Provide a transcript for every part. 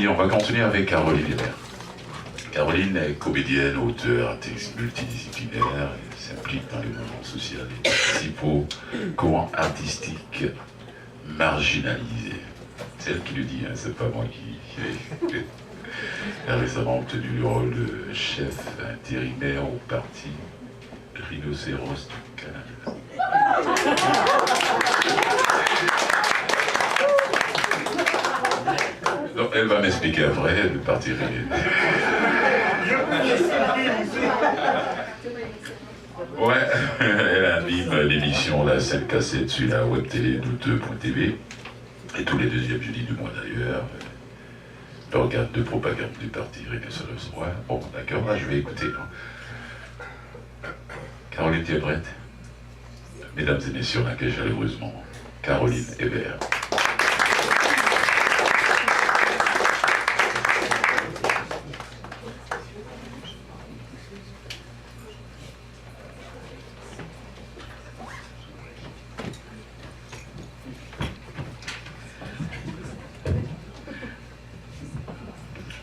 on va continuer avec Caroline Hébert. Caroline est comédienne, auteure, artiste multidisciplinaire, elle s'implique dans le mouvement social et participe au courant artistique marginalisé. C'est elle qui le dit, hein, c'est pas moi qui... Elle a récemment obtenu le rôle de chef intérimaire au parti Rhinocéros du Canada. Donc, elle va m'expliquer après le parti Rhinocéros. Ouais, elle anime l'émission La Scène Cassette sur la web télé douteux.tv et tous les deuxièmes jeudis du mois d'ailleurs. L'organe de propagande du parti Rhinocéros. Ouais, bon, d'accord, là je vais écouter. Caroline, tu es prête? Mesdames et messieurs, on accueille chaleureusement Caroline Hébert.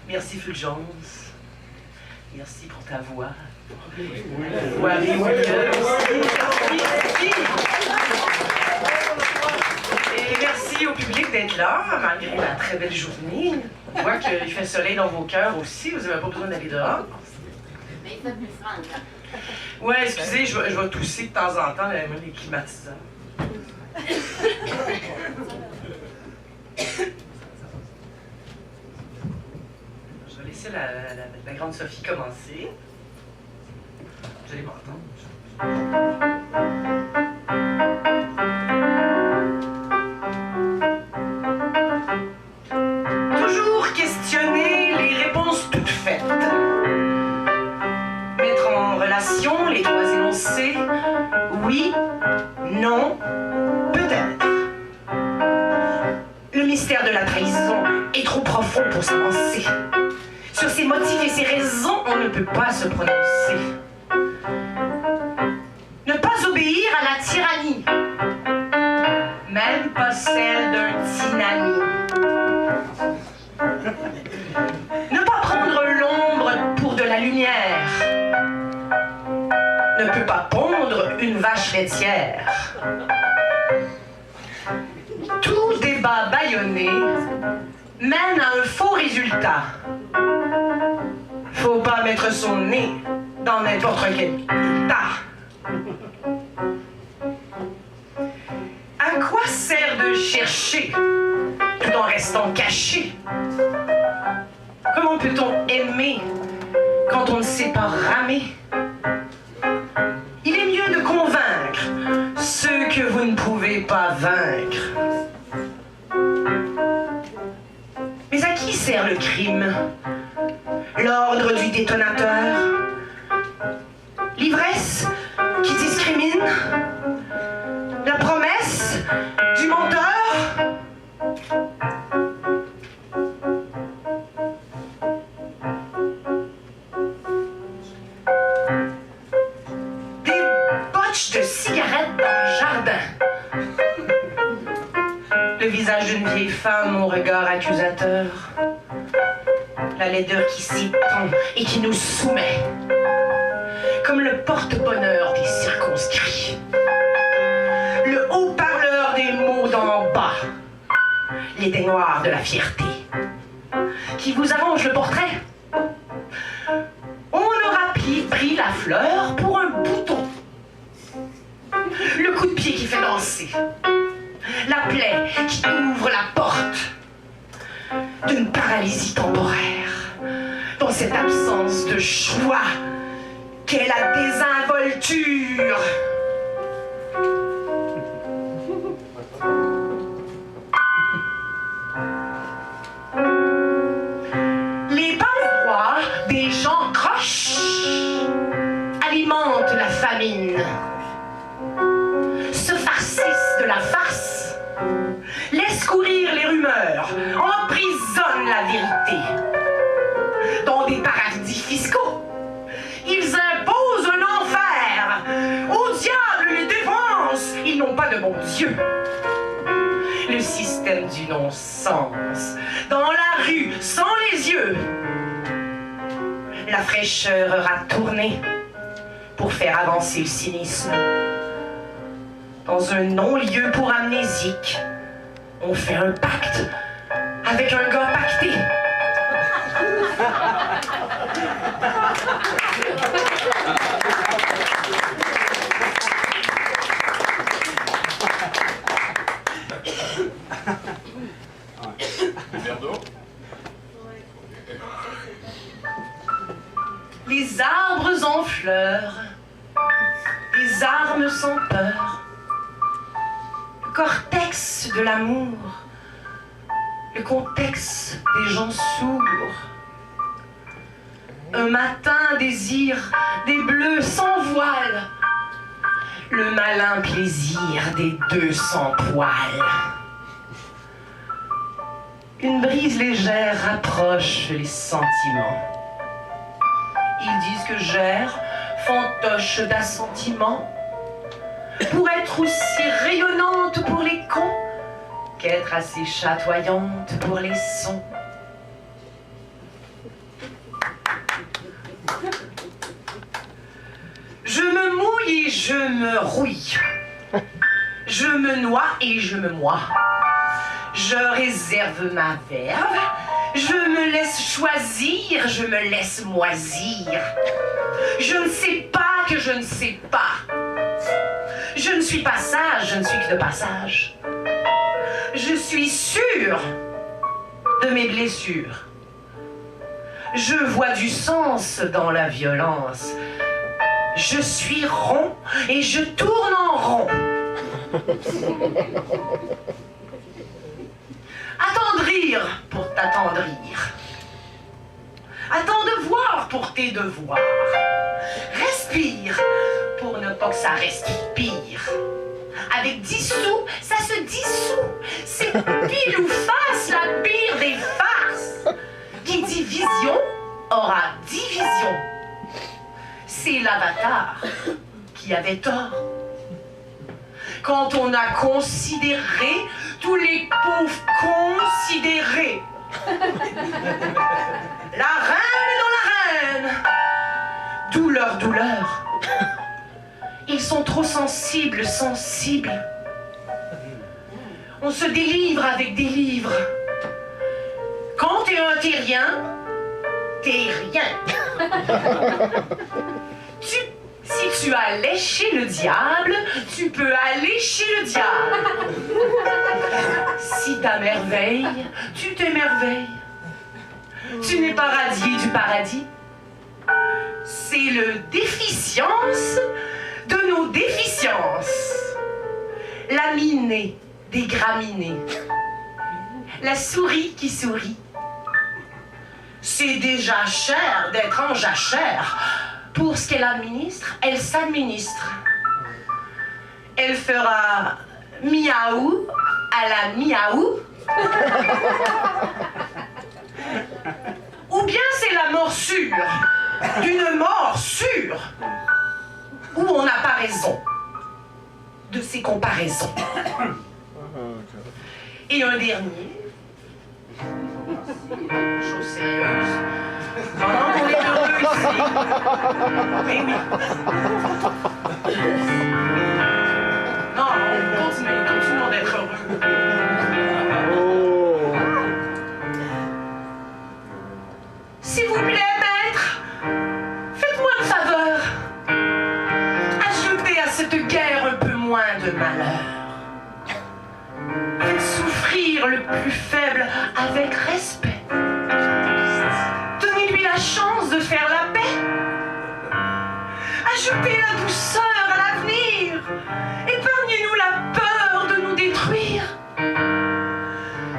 Merci Fulgence. Merci pour ta voix. Voix régulière aussi. Et merci au public d'être là, malgré la très belle journée. On voit qu'il fait soleil dans vos cœurs aussi, vous n'avez pas besoin d'aller dehors. Mais il fait plus franc. Ouais, excusez, je vais tousser de temps en temps, même les climatiseurs. Je vais laisser la grande Sophie commencer. Vous allez m'entendre. Toujours questionner les réponses toutes faites. Mettre en relation les trois énoncés. Oui, non, peut-être. Le mystère de la trahison est trop profond pour s'avancer. Sur ses motifs et ses raisons, on ne peut pas se prononcer. Ne pas obéir à la tyrannie, même pas celle d'un tsunami. Ne pas prendre l'ombre pour de la lumière. Ne peut pas pondre une vache laitière. Tout débat bâillonné mène à un faux résultat. Faut pas mettre son nez dans n'importe quel tas. À quoi sert de chercher tout en restant caché? Comment peut-on aimer quand on ne sait pas ramer? Il est mieux de convaincre ceux que vous ne pouvez pas vaincre. Mais à qui sert le crime? L'ordre du détonateur? L'ivresse qui discrimine? La promesse du menteur? Des botches de cigarettes dans le jardin. Le visage d'une vieille femme au regard accusateur. La laideur qui s'étend et qui nous soumet. Comme le porte-bonheur des circonscrits. Le haut-parleur des mots d'en bas. L'édé noir de la fierté. Qui vous arrange le portrait. On aura pris la fleur pour un bouton. Le coup de pied qui fait danser. La plaie qui ouvre la porte d'une paralysie temporaire. Dans cette absence de choix qu'est la désinvolture. Les pains des gens croches alimentent la famine. Se farcissent de la farce, laissent courir les rumeurs, emprisonnent la vérité. Dans des paradis fiscaux, ils imposent un enfer. Au diable les dépenses, ils n'ont pas de bon Dieu. Le système du non-sens, dans la la rue sans les yeux. La fraîcheur aura tourné pour faire avancer le cynisme. Dans un non-lieu pour amnésique, on fait un pacte avec un gars pacté. Les arbres en fleurs, les armes sans peur, le cortex de l'amour, le contexte des gens sourds. Un matin désir des bleus sans voile, le malin plaisir des 200 poils. Une brise légère rapproche les sentiments. Ils disent que j'erre, fantoche d'assentiments, pour être aussi rayonnante pour les cons qu'être assez chatoyante pour les sons. Je me mouille et je me rouille. Je me noie et je me moie. Je réserve ma verve. Je me laisse choisir, je me laisse moisir. Je ne sais pas que je ne sais pas. Je ne suis pas sage, je ne suis que de passage. Je suis sûre de mes blessures. Je vois du sens dans la violence. Je suis rond et je tourne en rond. Attendrir pour t'attendrir. Attends de voir pour tes devoirs. Respire pour ne pas que ça respire. Avec 10 sous, ça se dissout. C'est pile ou face la pire des farces. Qui dit vision aura division. C'est l'avatar qui avait tort. Quand on a considéré tous les pauvres considérés. La reine dans la reine. Douleur, douleur. Ils sont trop sensibles, sensibles. On se délivre avec des livres. Quand t'es un terrien, t'es rien. Si tu allais chez le diable, tu peux aller chez le diable. Si t'as merveille, tu t'émerveilles. Tu n'es pas radié du paradis. C'est le déficience de nos déficiences. Laminé des graminées. La souris qui sourit. C'est déjà cher d'être en jachère. Pour ce qu'elle administre, elle s'administre. Elle fera miaou à la miaou. Ou bien c'est la morsure d'une mort sûre où on n'a pas raison de ces comparaisons. Et un dernier, chose sérieuse, pendant qu'on est heureux ici, mais oui. Non, on continue, continuons d'être heureux. S'il vous plaît, maître, faites-moi une faveur. Ajoutez à cette guerre un peu moins de malheur. Faites souffrir le plus faible avec respect. Donnez-lui la chance de faire la paix. Ajoutez la douceur à l'avenir. Épargnez-nous la peur de nous détruire.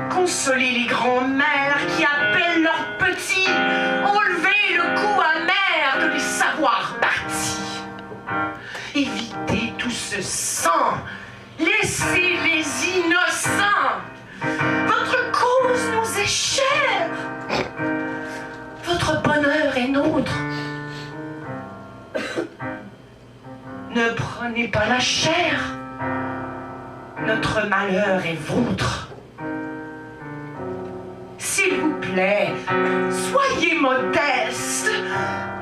Consolez les grands-mères qui appellent leurs petits. Enlevez le goût amer de les savoir bâtis. Évitez tout ce sang. Laissez les innocents. Votre cause nous est chère. Votre bonheur est nôtre. Ne prenez pas la chair. Notre malheur est vôtre. S'il vous plaît. plaît, soyez modeste.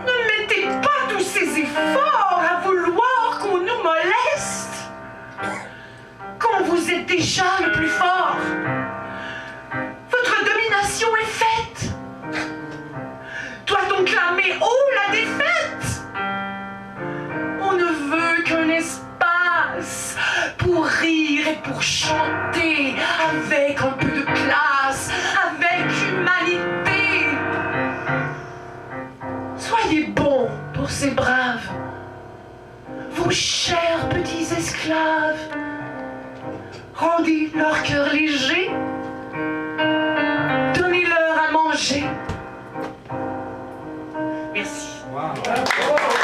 Ne mettez pas tous ces efforts à vouloir qu'on nous moleste. Quand vous êtes déjà le plus fort, votre domination est faite. Doit-on clamer haut la défaite? On ne veut qu'un espace pour rire et pour chanter avec un peu de classe, avec humanité. Soyez bons pour ces braves, vos chers petits esclaves. Rendez leur cœur léger, donnez-leur à manger. Merci. Wow.